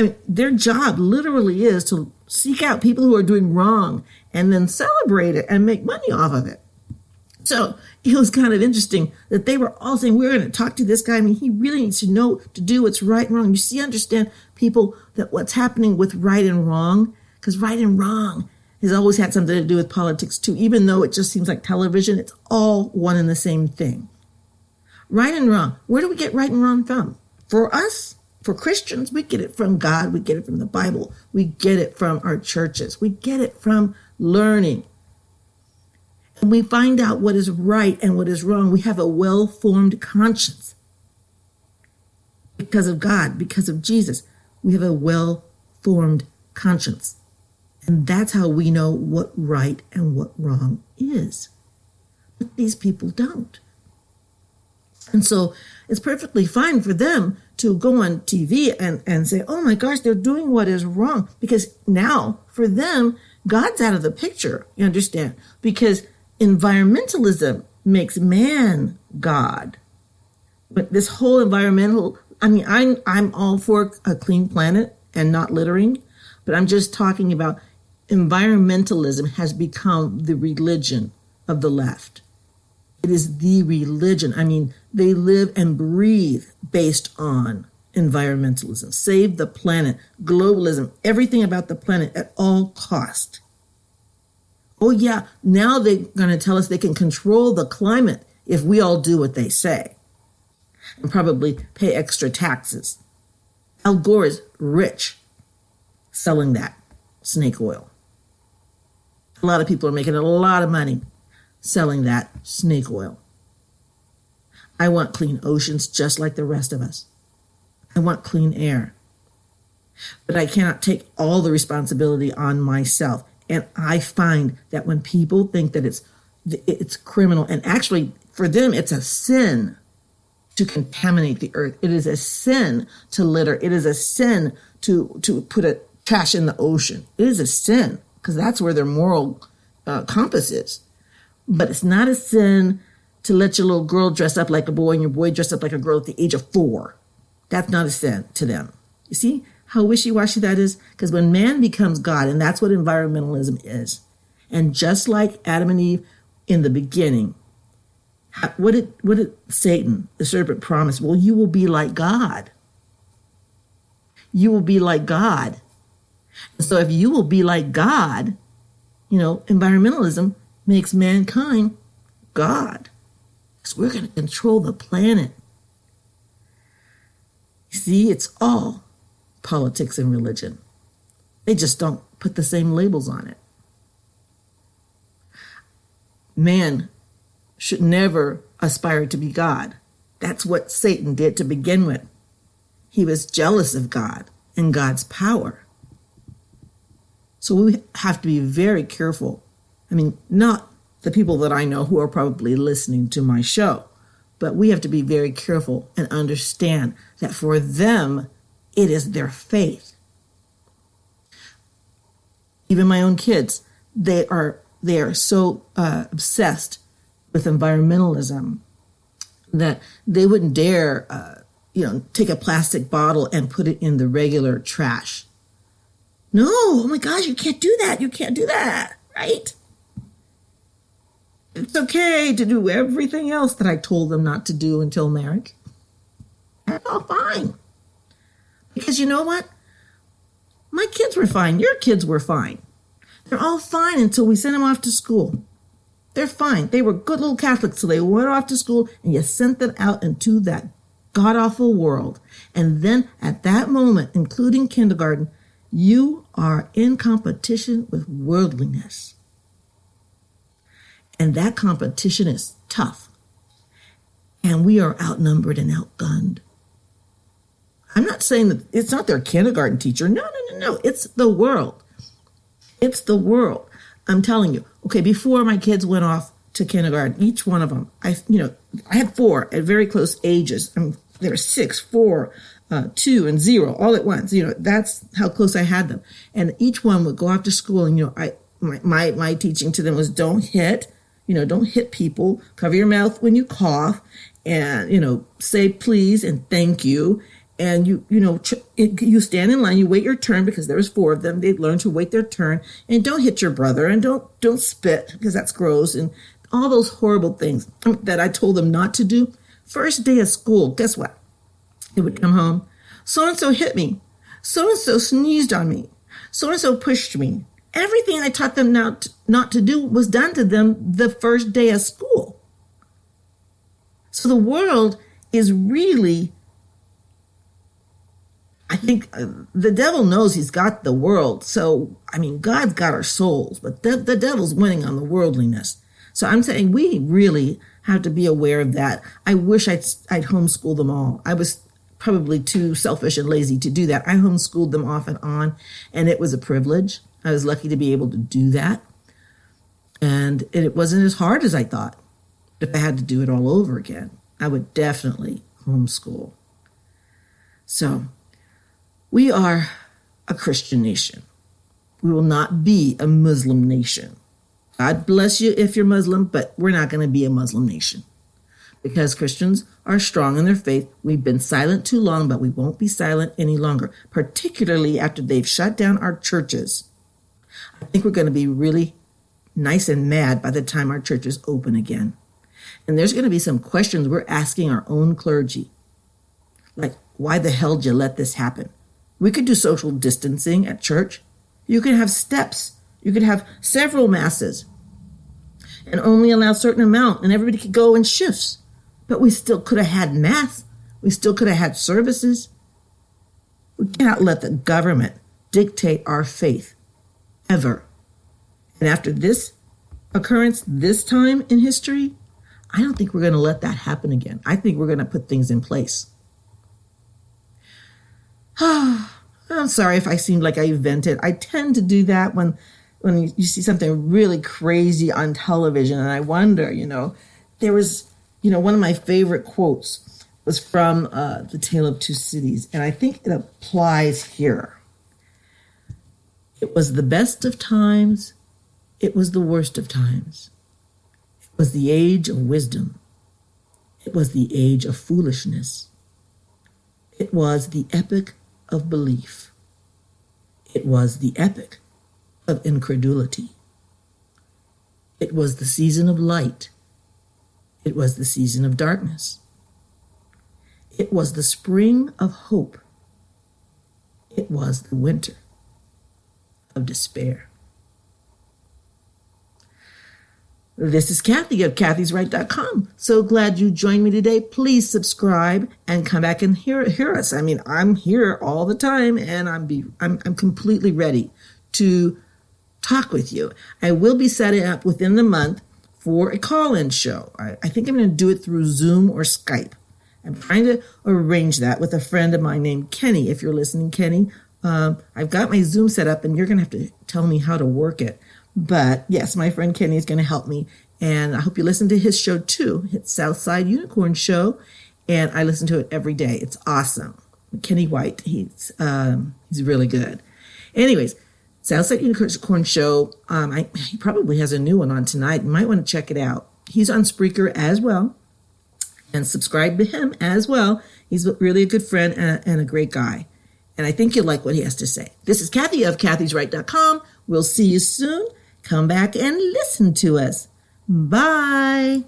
I mean, their job literally is to seek out people who are doing wrong and then celebrate it and make money off of it. So it was kind of interesting that they were all saying, we're going to talk to this guy. I mean, he really needs to know to do what's right and wrong. You see, understand people that what's happening with right and wrong, because right and wrong has always had something to do with politics too. Even though it just seems like television, it's all one and the same thing. Right and wrong. Where do we get right and wrong from? For us, for Christians, we get it from God. We get it from the Bible. We get it from our churches. We get it from learning. And we find out what is right and what is wrong. We have a well-formed conscience. Because of God, because of Jesus, we have a well-formed conscience. And that's how we know what right and what wrong is. But these people don't. And so it's perfectly fine for them to go on TV and say, oh my gosh, they're doing what is wrong. Because now, for them, God's out of the picture, you understand? Because environmentalism makes man God. But this whole environmental, I mean, I'm all for a clean planet and not littering, but I'm just talking about environmentalism has become the religion of the left. It is the religion. I mean, they live and breathe based on environmentalism. Save the planet, globalism, everything about the planet at all cost. Oh yeah, now they're going to tell us they can control the climate if we all do what they say. And probably pay extra taxes. Al Gore is rich selling that snake oil. A lot of people are making a lot of money selling that snake oil. I want clean oceans just like the rest of us. I want clean air. But I cannot take all the responsibility on myself. And I find that when people think that it's criminal, and actually for them it's a sin to contaminate the earth. It is a sin to litter. It is a sin to put a trash in the ocean. It is a sin because that's where their moral compass is. But it's not a sin to let your little girl dress up like a boy and your boy dress up like a girl at the age of 4. That's not a sin to them. You see how wishy-washy that is? Because when man becomes God, and that's what environmentalism is, and just like Adam and Eve in the beginning, what did Satan, the serpent, promise? Well, you will be like God. You will be like God. And so if you will be like God, environmentalism makes mankind God. Because we're going to control the planet. You see, it's all politics and religion. They just don't put the same labels on it. Man should never aspire to be God. That's what Satan did to begin with. He was jealous of God and God's power. So we have to be very careful. I mean, not the people that I know who are probably listening to my show, but we have to be very careful and understand that for them, it is their faith. Even my own kids, they are so obsessed with environmentalism that they wouldn't dare, take a plastic bottle and put it in the regular trash. No, oh my gosh, you can't do that. You can't do that, right? It's okay to do everything else that I told them not to do until marriage. That's all fine. Because you know what? My kids were fine. Your kids were fine. They're all fine until we sent them off to school. They're fine. They were good little Catholics, so they went off to school and you sent them out into that god-awful world. And then at that moment, including kindergarten, you are in competition with worldliness. And that competition is tough. And we are outnumbered and outgunned. I'm not saying that it's not their kindergarten teacher. No. It's the world. It's the world. I'm telling you. Okay, before my kids went off to kindergarten, each one of them, I had 4 at very close ages. They were 6, 4, 2, and 0 all at once. That's how close I had them. And each one would go off to school, and my teaching to them was don't hit people, cover your mouth when you cough, and say please and thank you, And you stand in line, you wait your turn because there was 4 of them. They learn to wait their turn, and don't hit your brother, and don't spit because that's gross, and all those horrible things that I told them not to do. First day of school, guess what? They would come home. So-and-so hit me. So-and-so sneezed on me. So-and-so pushed me. Everything I taught them not to do was done to them the first day of school. So the world is really, I think the devil knows he's got the world. So, God's got our souls, but the devil's winning on the worldliness. So I'm saying we really have to be aware of that. I wish I'd homeschool them all. I was probably too selfish and lazy to do that. I homeschooled them off and on, and it was a privilege. I was lucky to be able to do that. And it wasn't as hard as I thought. If I had to do it all over again, I would definitely homeschool. So we are a Christian nation. We will not be a Muslim nation. God bless you if you're Muslim, but we're not going to be a Muslim nation. Because Christians are strong in their faith. We've been silent too long, but we won't be silent any longer, particularly after they've shut down our churches. I think we're going to be really nice and mad by the time our churches open again. And there's going to be some questions we're asking our own clergy. Like, why the hell did you let this happen? We could do social distancing at church. You could have steps. You could have several masses and only allow a certain amount, and everybody could go in shifts. But we still could have had mass. We still could have had services. We cannot let the government dictate our faith, ever. And after this occurrence, this time in history, I don't think we're going to let that happen again. I think we're going to put things in place. I'm sorry if I seemed like I vented. I tend to do that when you see something really crazy on television, and I wonder, there was, one of my favorite quotes was from The Tale of Two Cities, and I think it applies here. It was the best of times. It was the worst of times. It was the age of wisdom. It was the age of foolishness. It was the epoch of belief. It was the epoch of incredulity. It was the season of light. It was the season of darkness. It was the spring of hope. It was the winter of despair. This is Kathy of kathysright.com. So glad you joined me today. Please subscribe and come back and hear us. I'm here all the time, and I'm completely ready to talk with you. I will be setting up within the month for a call-in show. I think I'm going to do it through Zoom or Skype. I'm trying to arrange that with a friend of mine named Kenny. If you're listening, Kenny, I've got my Zoom set up, and you're going to have to tell me how to work it. But yes, my friend Kenny is going to help me, and I hope you listen to his show too. It's Southside Unicorn Show, and I listen to it every day. It's awesome. Kenny White, he's really good. Anyways, Southside Unicorn Show, he probably has a new one on tonight. You might want to check it out. He's on Spreaker as well, and subscribe to him as well. He's really a good friend and a great guy, and I think you'll like what he has to say. This is Kathy of kathysright.com. We'll see you soon. Come back and listen to us. Bye.